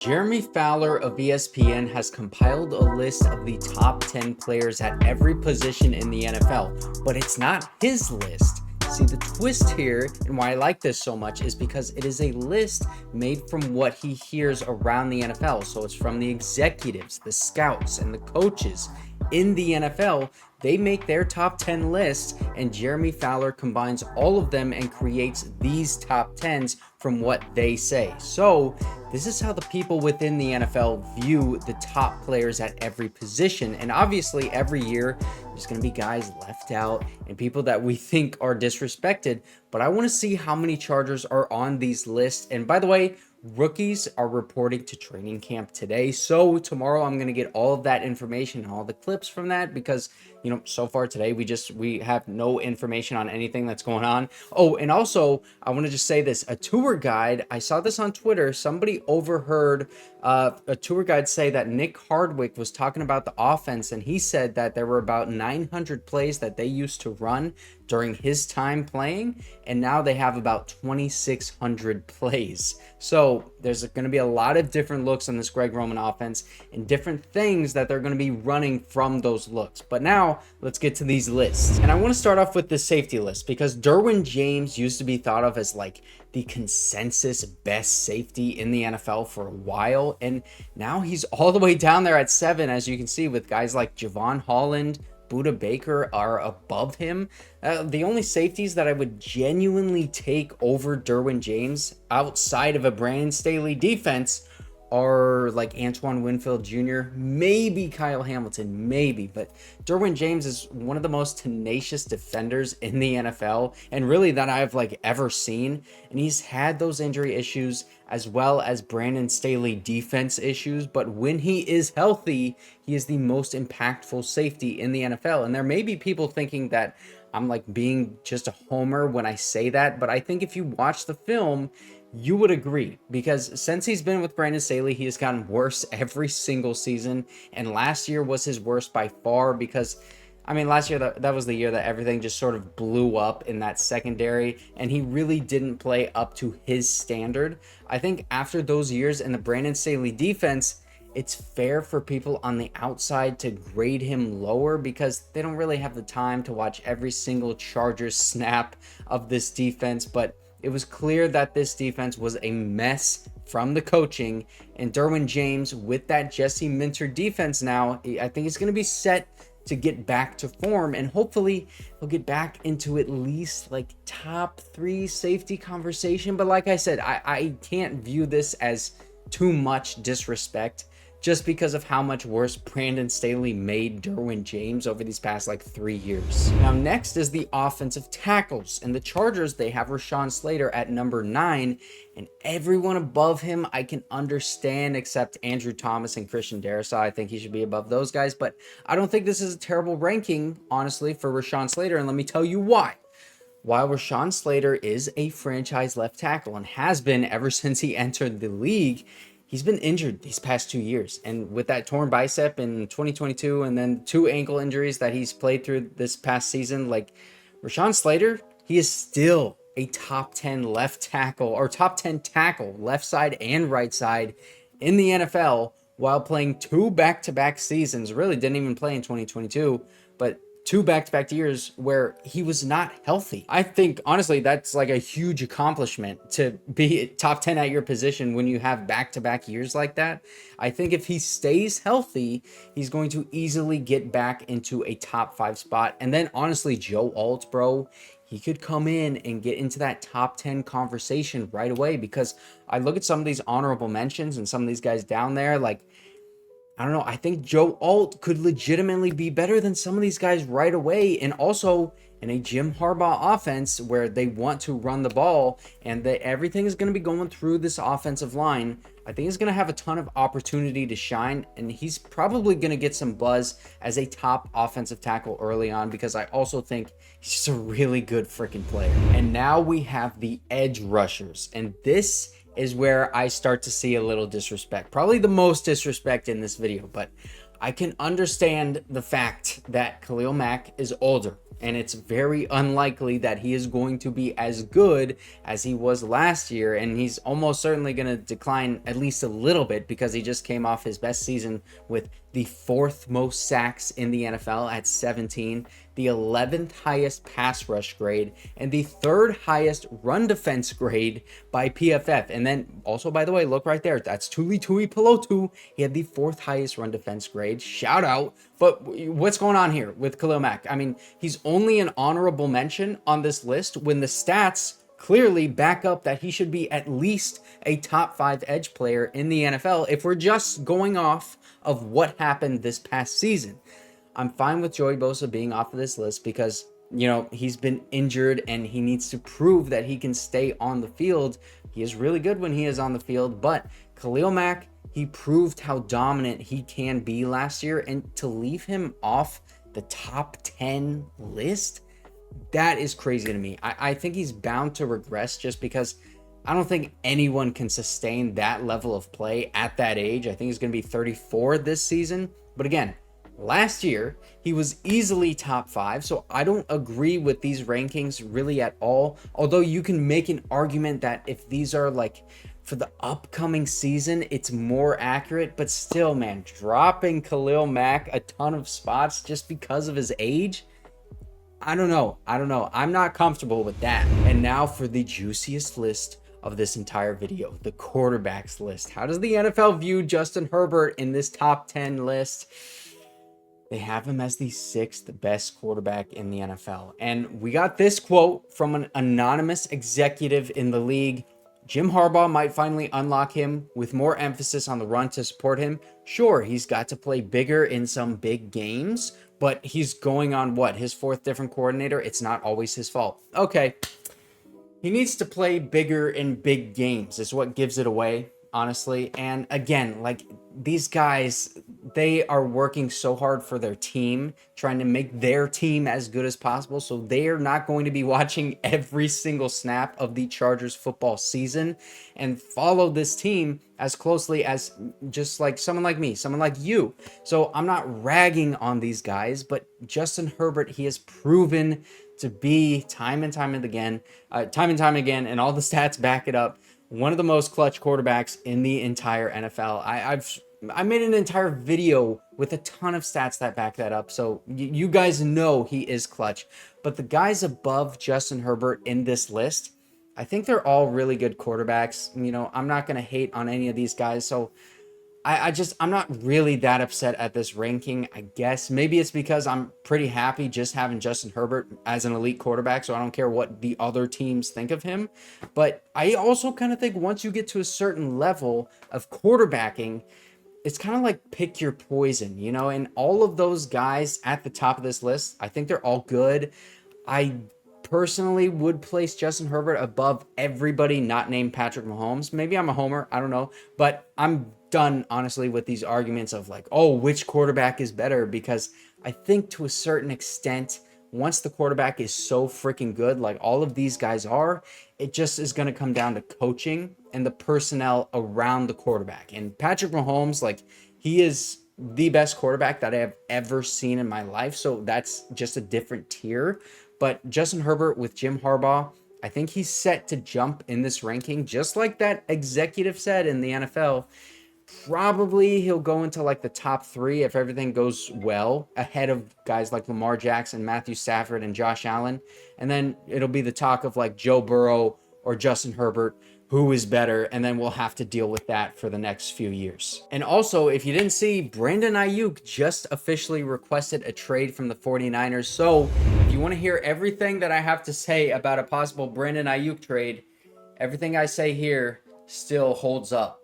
Jeremy Fowler of ESPN has compiled a list of the top 10 players at every position in the NFL, but it's not his list. See, the twist here and why I like this so much is because it is a list made from what he hears around the NFL. So it's from the executives, the scouts, and the coaches in the NFL. They make their top 10 lists, and Jeremy Fowler combines all of them and creates these top 10s from what they say. So this is how the people within the NFL view the top players at every position. And obviously every year there's going to be guys left out and people that we think are disrespected. But I want to see how many Chargers are on these lists. And by the way, rookies are reporting to training camp today. So tomorrow I'm going to get all of that information and all the clips from that because, you know, so far today we have no information on anything that's going on. Oh, and also I want to just say this, a tour guide, I saw this on Twitter, somebody overheard a tour guide say that Nick Hardwick was talking about the offense, and he said that there were about 900 plays that they used to run during his time playing, and now they have about 2,600 plays. So there's going to be a lot of different looks on this Greg Roman offense and different things that they're going to be running from those looks. But now let's get to these lists. And I want to start off with the safety list because Derwin James used to be thought of as like the consensus best safety in the NFL for a while. And now he's all the way down there at 7, as you can see, with guys like Javon Holland, Budda Baker are above him. The only safeties that I would genuinely take over Derwin James outside of a Brandon Staley defense are like Antoine Winfield Jr., maybe Kyle Hamilton, maybe, but Derwin James is one of the most tenacious defenders in the NFL and really that I've like ever seen. And he's had those injury issues as well as Brandon Staley defense issues, but when he is healthy, he is the most impactful safety in the NFL. And there may be people thinking that I'm like being just a homer when I say that, but I think if you watch the film, you would agree, because since he's been with Brandon Staley, he has gotten worse every single season, and last year was his worst by far because, I mean, last year that was the year that everything just sort of blew up in that secondary, and he really didn't play up to his standard. I think after those years in the Brandon Staley defense, it's fair for people on the outside to grade him lower because they don't really have the time to watch every single Chargers snap of this defense, but it was clear that this defense was a mess from the coaching, and Derwin James with that Jesse Minter defense now, I think he's going to be set to get back to form, and hopefully he'll get back into at least like top 3 safety conversation. But like I said, I can't view this as too much disrespect just because of how much worse Brandon Staley made Derwin James over these past like 3 years. Now next is the offensive tackles, and the Chargers, they have Rashawn Slater at number 9, and everyone above him I can understand except Andrew Thomas and Christian Darrisaw. I think he should be above those guys, but I don't think this is a terrible ranking, honestly, for Rashawn Slater, and let me tell you why. While Rashawn Slater is a franchise left tackle and has been ever since he entered the league, he's been injured these past 2 years. And with that torn bicep in 2022 and then 2 ankle injuries that he's played through this past season, like Rashawn Slater, he is still a top 10 left tackle or top 10 tackle, left side and right side in the NFL while playing 2 back-to-back seasons. Really didn't even play in 2022, but 2 back-to-back years where he was not healthy. I think, honestly, that's like a huge accomplishment to be top 10 at your position when you have back-to-back years like that. I think if he stays healthy, he's going to easily get back into a top 5 spot. And then, honestly, Joe Alt, bro, he could come in and get into that top 10 conversation right away because I look at some of these honorable mentions and some of these guys down there, like, I don't know. I think Joe Alt could legitimately be better than some of these guys right away. And also in a Jim Harbaugh offense where they want to run the ball and that everything is going to be going through this offensive line, I think he's going to have a ton of opportunity to shine. And he's probably going to get some buzz as a top offensive tackle early on because I also think he's just a really good freaking player. And now we have the edge rushers. And this is where I start to see a little disrespect. Probably the most disrespect in this video, but I can understand the fact that Khalil Mack is older. And it's very unlikely that he is going to be as good as he was last year. And he's almost certainly going to decline at least a little bit because he just came off his best season with the 4th most sacks in the NFL at 17, the 11th highest pass rush grade, and the 3rd highest run defense grade by PFF. And then also, by the way, look right there. That's Tuli Pelotu. He had the 4th highest run defense grade. Shout out. But what's going on here with Khalil Mack? I mean, he's only an honorable mention on this list when the stats clearly back up that he should be at least a top 5 edge player in the NFL if we're just going off of what happened this past season. I'm fine with Joey Bosa being off of this list because, you know, he's been injured and he needs to prove that he can stay on the field. He is really good when he is on the field, but Khalil Mack, he proved how dominant he can be last year, and to leave him off the top 10 list, that is crazy to me. I think he's bound to regress just because I don't think anyone can sustain that level of play at that age. I think he's going to be 34 this season. But again, last year, he was easily top 5. So I don't agree with these rankings really at all. Although you can make an argument that if these are like for the upcoming season, it's more accurate. But still, man, dropping Khalil Mack a ton of spots just because of his age, I don't know. I'm not comfortable with that. And now for the juiciest list of this entire video, the quarterbacks list. How does the NFL view Justin Herbert in this top 10 list? They have him as the 6th best quarterback in the NFL. And we got this quote from an anonymous executive in the league. Jim Harbaugh might finally unlock him with more emphasis on the run to support him. Sure, he's got to play bigger in some big games, but he's going on what? His 4th different coordinator? It's not always his fault. Okay. He needs to play bigger in big games is what gives it away, honestly. And again, like these guys, they are working so hard for their team, trying to make their team as good as possible. So they are not going to be watching every single snap of the Chargers football season and follow this team as closely as just like someone like me, someone like you. So I'm not ragging on these guys, but Justin Herbert, he has proven to be time and time again, and all the stats back it up, one of the most clutch quarterbacks in the entire NFL. I made an entire video with a ton of stats that back that up, so you guys know he is clutch. But the guys above Justin Herbert in this list, I think they're all really good quarterbacks. You know, I'm not going to hate on any of these guys, so I'm not really that upset at this ranking. I guess maybe it's because I'm pretty happy just having Justin Herbert as an elite quarterback, so I don't care what the other teams think of him. But I also kind of think once you get to a certain level of quarterbacking, it's kind of like pick your poison, you know? And all of those guys at the top of this list, I think they're all good. I personally would place Justin Herbert above everybody not named Patrick Mahomes. Maybe I'm a homer, I don't know, but I'm done honestly with these arguments of like, oh, which quarterback is better, because I think to a certain extent, once the quarterback is so freaking good, like all of these guys are, it just is going to come down to coaching and the personnel around the quarterback. And Patrick Mahomes, like, he is the best quarterback that I have ever seen in my life, so that's just a different tier. But Justin Herbert with Jim Harbaugh, I think he's set to jump in this ranking, just like that executive said in the NFL. Probably he'll go into like the top 3 if everything goes well, ahead of guys like Lamar Jackson, Matthew Stafford, and Josh Allen. And then it'll be the talk of like Joe Burrow or Justin Herbert, who is better, and then we'll have to deal with that for the next few years. And also, if you didn't see, Brandon Aiyuk just officially requested a trade from the 49ers. So if you want to hear everything that I have to say about a possible Brandon Aiyuk trade, everything I say here still holds up.